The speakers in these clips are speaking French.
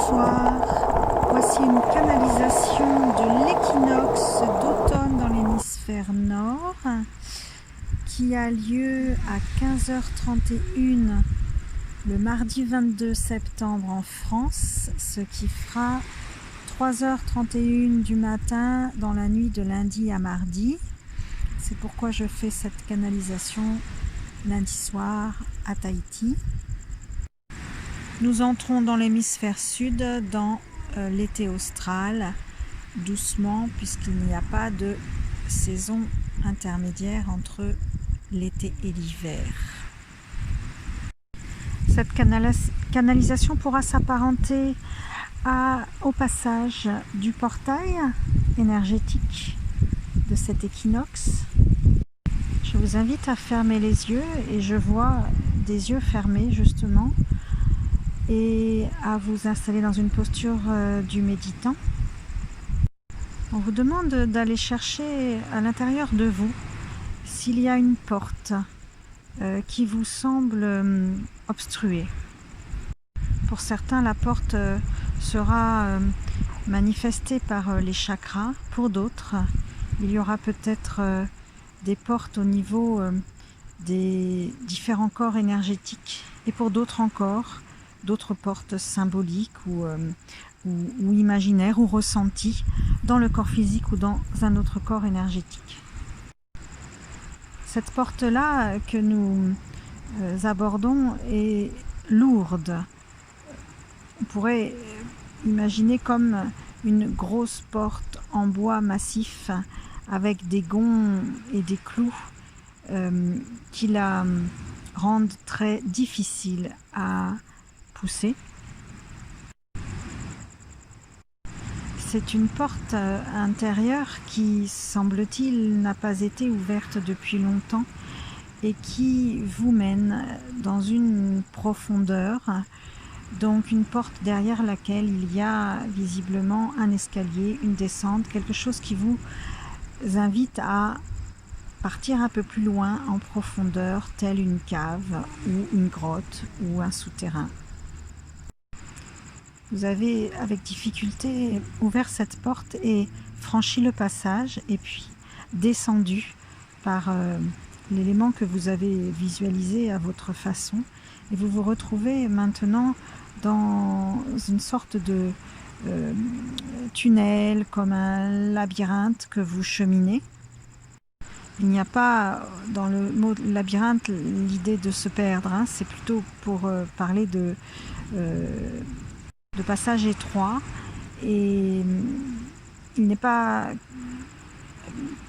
Bonsoir, voici une canalisation de l'équinoxe d'automne dans l'hémisphère nord qui a lieu à 15h31 le mardi 22 septembre en France, ce qui fera 3h31 du matin dans la nuit de lundi à mardi. C'est pourquoi je fais cette canalisation lundi soir à Tahiti. Nous entrons dans l'hémisphère sud, dans l'été austral, doucement, puisqu'il n'y a pas de saison intermédiaire entre l'été et l'hiver. Cette canalisation pourra s'apparenter au passage du portail énergétique de cet équinoxe. Je vous invite à fermer les yeux, et je vois des yeux fermés justement, et à vous installer dans une posture du méditant. On vous demande d'aller chercher à l'intérieur de vous s'il y a une porte qui vous semble obstruée. Pour certains, la porte sera manifestée par les chakras. Pour d'autres, il y aura peut-être des portes au niveau des différents corps énergétiques, et pour d'autres encore, d'autres portes symboliques ou imaginaires ou ressenties dans le corps physique ou dans un autre corps énergétique. Cette porte-là que nous abordons est lourde. On pourrait imaginer comme une grosse porte en bois massif avec des gonds et des clous qui la rendent très difficile à pousser. C'est une porte intérieure qui, semble-t-il, n'a pas été ouverte depuis longtemps et qui vous mène dans une profondeur, donc une porte derrière laquelle il y a visiblement un escalier, une descente, quelque chose qui vous invite à partir un peu plus loin en profondeur, telle une cave ou une grotte ou un souterrain. Vous avez avec difficulté ouvert cette porte et franchi le passage, et puis descendu par l'élément que vous avez visualisé à votre façon, et vous vous retrouvez maintenant dans une sorte de tunnel, comme un labyrinthe que vous cheminez. Il n'y a pas dans le mot labyrinthe l'idée de se perdre, hein. C'est plutôt pour parler de passage étroit, et il n'est pas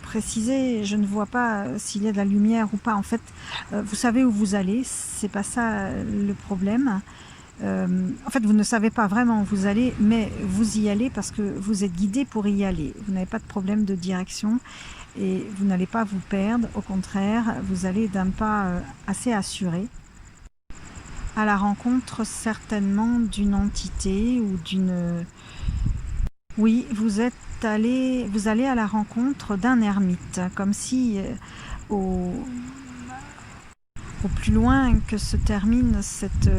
précisé, je ne vois pas s'il y a de la lumière ou pas. En fait, vous savez où vous allez, c'est pas ça le problème. En fait, vous ne savez pas vraiment où vous allez, mais vous y allez parce que vous êtes guidé pour y aller. Vous n'avez pas de problème de direction et vous n'allez pas vous perdre. Au contraire, vous allez d'un pas assez assuré à la rencontre certainement d'une entité ou d'une... Oui, vous allez à la rencontre d'un ermite, comme si au plus loin que se termine cette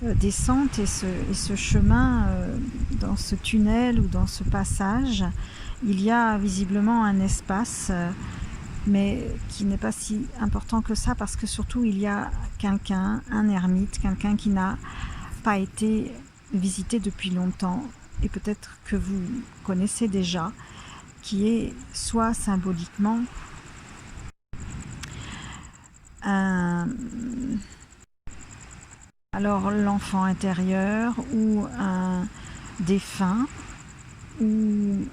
descente et ce chemin dans ce tunnel ou dans ce passage, il y a visiblement un espace, mais qui n'est pas si important que ça, parce que surtout il y a quelqu'un, un ermite, quelqu'un qui n'a pas été visité depuis longtemps, et peut-être que vous connaissez déjà, qui est soit symboliquement alors l'enfant intérieur, ou un défunt, ou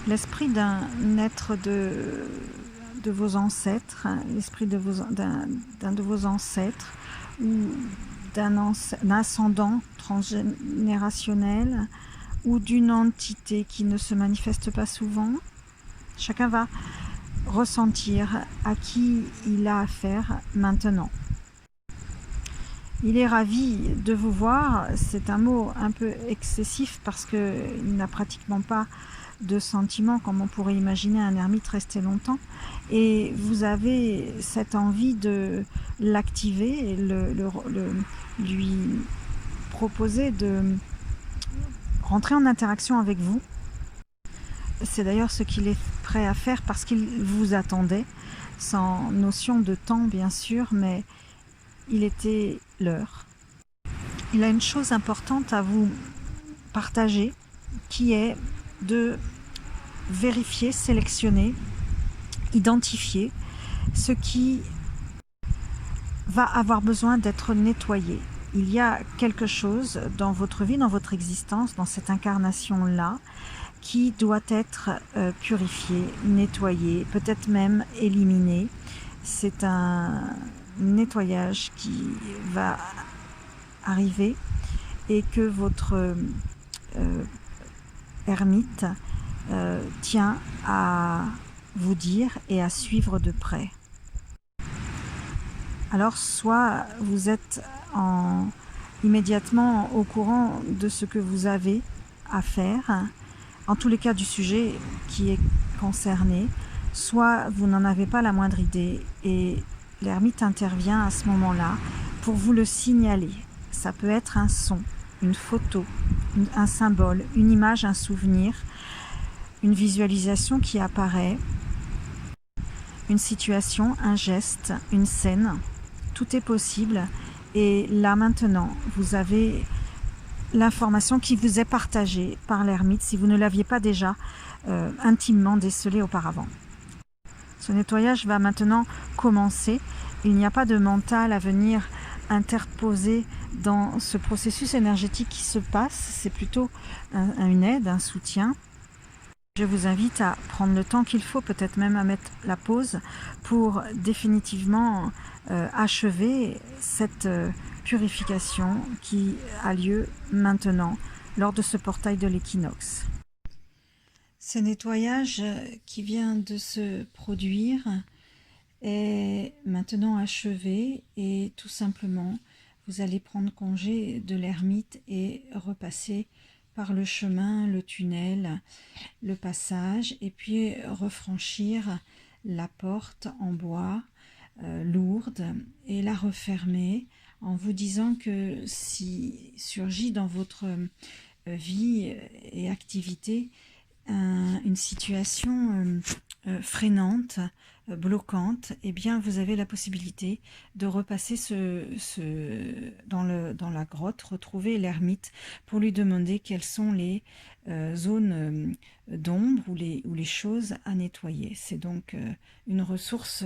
l'esprit d'un être de vos ancêtres, l'esprit d'un de vos ancêtres, ou d'un ascendant transgénérationnel, ou d'une entité qui ne se manifeste pas souvent. Chacun va ressentir à qui il a affaire maintenant. Il est ravi de vous voir. C'est un mot un peu excessif parce qu'il n'a pratiquement pas de sentiments comme on pourrait imaginer un ermite rester longtemps, et vous avez cette envie de l'activer et lui proposer de rentrer en interaction avec vous. C'est d'ailleurs ce qu'il est prêt à faire parce qu'il vous attendait, sans notion de temps bien sûr, mais il était l'heure. Il a une chose importante à vous partager qui est de vérifier, sélectionner, identifier ce qui va avoir besoin d'être nettoyé. Il y a quelque chose dans votre vie, dans votre existence, dans cette incarnation-là, qui doit être purifié, nettoyé, peut-être même éliminé. C'est un nettoyage qui va arriver et que votre ermite tient à vous dire et à suivre de près. Alors soit vous êtes immédiatement au courant de ce que vous avez à faire, en tous les cas du sujet qui est concerné, soit vous n'en avez pas la moindre idée et l'ermite intervient à ce moment-là pour vous le signaler. Ça peut être un son, une photo, un symbole, une image, un souvenir, une visualisation qui apparaît, une situation, un geste, une scène. Tout est possible et là maintenant vous avez l'information qui vous est partagée par l'ermite si vous ne l'aviez pas déjà intimement décelée auparavant. Ce nettoyage va maintenant commencer. Il n'y a pas de mental à venir interposer dans ce processus énergétique qui se passe. C'est plutôt une aide, un soutien. Je vous invite à prendre le temps qu'il faut, peut-être même à mettre la pause pour définitivement achever cette purification qui a lieu maintenant lors de ce portail de l'équinoxe. Ce nettoyage qui vient de se produire est maintenant achevé et tout simplement vous allez prendre congé de l'ermite et repasser par le chemin, le tunnel, le passage et puis refranchir la porte en bois lourde et la refermer en vous disant que si surgit dans votre vie et activité une situation freinante, bloquante, eh bien vous avez la possibilité de repasser dans la grotte, retrouver l'ermite pour lui demander quelles sont les zones d'ombre ou les choses à nettoyer. C'est donc une ressource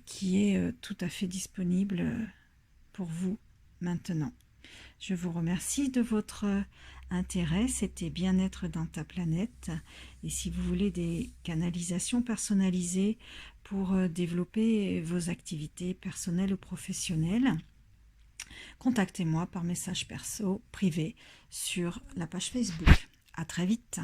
qui est tout à fait disponible pour vous maintenant. Je vous remercie de votre intérêt, c'était Bien-être dans ta planète. Et si vous voulez des canalisations personnalisées pour développer vos activités personnelles ou professionnelles, contactez-moi par message perso privé sur la page Facebook. À très vite.